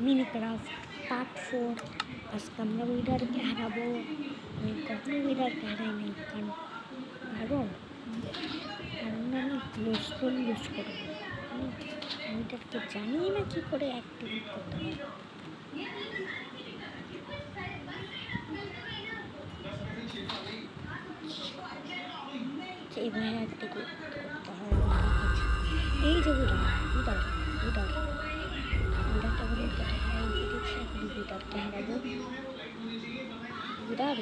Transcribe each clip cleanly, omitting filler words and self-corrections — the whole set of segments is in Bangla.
মিনিক্রাফট পার্ট 4। আজকে আমরা উইডারকে হারাবো। আমি কখনো উইডারকে হারাই নাই, কারণ আমি গ্লোস্টোন ইউজ করবো। আমি উইডারকে জানি না কি করে অ্যাক্টিভেট করতে হয়। এইভাবে অ্যাক্টিভেট করতে হয়। এই যে উইডারটা বলে কথা হয় দেখছি। এখন উইডারকে হারাবো। উইডার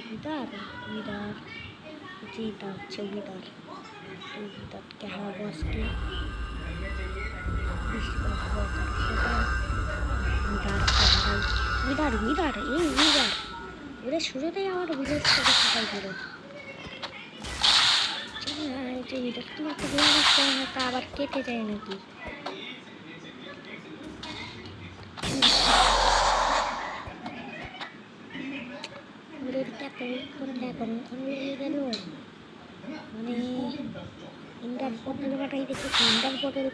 যেটা হচ্ছে উইডারকে হারাবো আজকে। উইডার ওরা শুরুতেই আমার ভিলেজটাকে ফাটাই দিল। যে উইডার তোমার তো তা আবার কেটে যায় নাকি? মানে ইন্টার পটেল পাঠাই দেখেছি। ইন্টার পটেল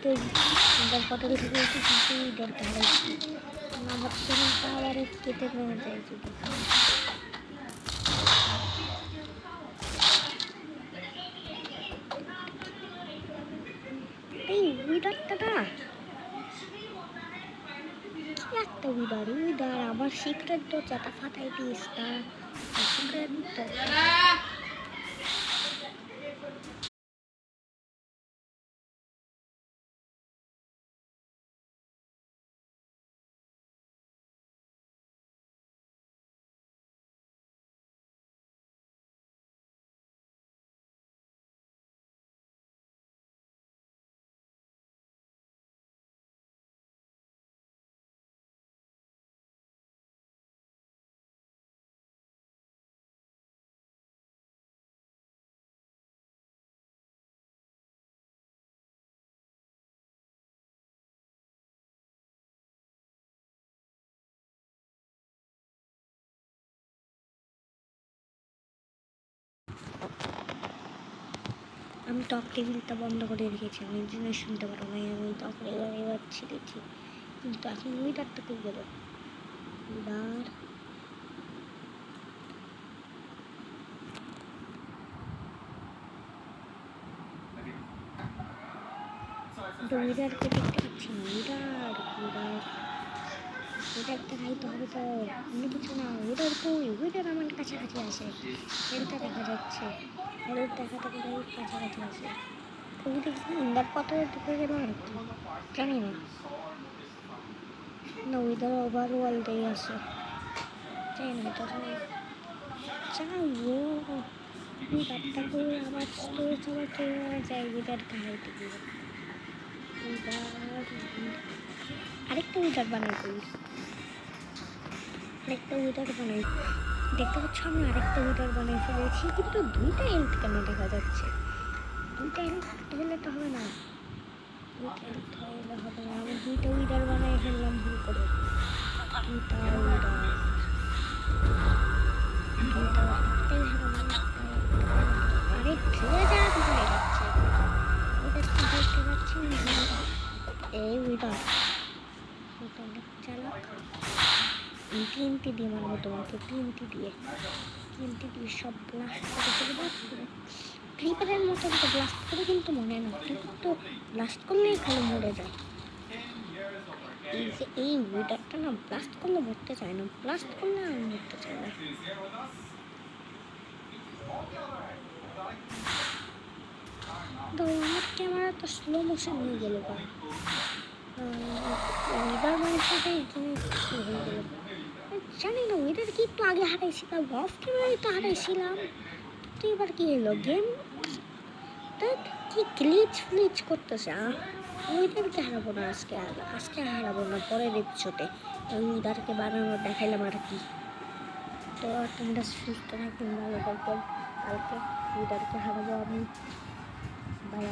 থেকে কিন্তু ইন্টারকে হারাইছি। না ভাবছিলাম তা আবার কেটে নেওয়া যায় যদি। এই উইডারটা না কি একটা উইডার আবার সিক্রেট দরজাটা ফাটাই দিস তা সিক্রেট দরজা। আমি টপ টেবিলটা বন্ধ করে রেখেছি, আমি জন্য শুনতে পারো না। আমি তখন এবার ছিঁড়েছি, কিন্তু এখন উইডারটা খুব গেল। উইডারকে দেখতে পাচ্ছি না। উইডারটা খাইতে হবে তো, অন্য কিছু না। উইডার আমার কাছাকাছি আসে, এটা দেখা যাচ্ছে। কাছাকাছি আসে। তুমি দেখছি ইন্দার কত ঢুকে গেল নাকি জানি না। উইডার ওভারওয়ার্ল্ডেই আসে, চাই না এটা উইডারটা করে আবার স্টোরেজ আবার চলে যায়। উইডারকে হারাইতে গিয়ে আরেকটা উইডার বানাই দেখতে পাচ্ছ আমি আরেকটা উইডার বানাই ফেলেছি, কিন্তু দুইটা হেলথ কেন দেখা যাচ্ছে? দুইটা হেলথ হলে তো হবে না, আমি দুইটা উইডার বানাই ফেললাম ভুল করে। আরে ফিরে যা, কোথায় যাচ্ছে? দেখতে পাচ্ছি এই উইডার অনেক চালাক। টিএনটি দিয়ে মারবো তোমাকে, টিএনটি দিয়ে সব ব্লাস্ট করে ফেলবো। ক্রিপারের মতো তো ব্লাস্ট করে কিন্তু মনে না, ক্রিপার তো ব্লাস্ট করলেই খালি মরে যায়। এই উইডারটা না ব্লাস্ট করলে মরতে চায় না, ব্লাস্ট করলে আর মরতে চায় না। আমার ক্যামেরা তো স্লো মোশন হয়ে গেল, উইডার সাথে স্লো হয়ে গেল। জানি না উইডার কি একটু আগে হারাইছিলাম, অফ ক্যামেরায় তো হারাইছিলাম। তো এবার কি হলো গেম কি গ্লিচ করতেছে। উইডারকে হারাবো না আজকে হারাবো না, পরের এপিসোডে উইডারকে বানানো দেখাইলাম আর কি। তো তোমরা সুস্থ থাকবেন, ভালো থাকবেন। কালকে উইডারকে হারাবো আমি। বাই।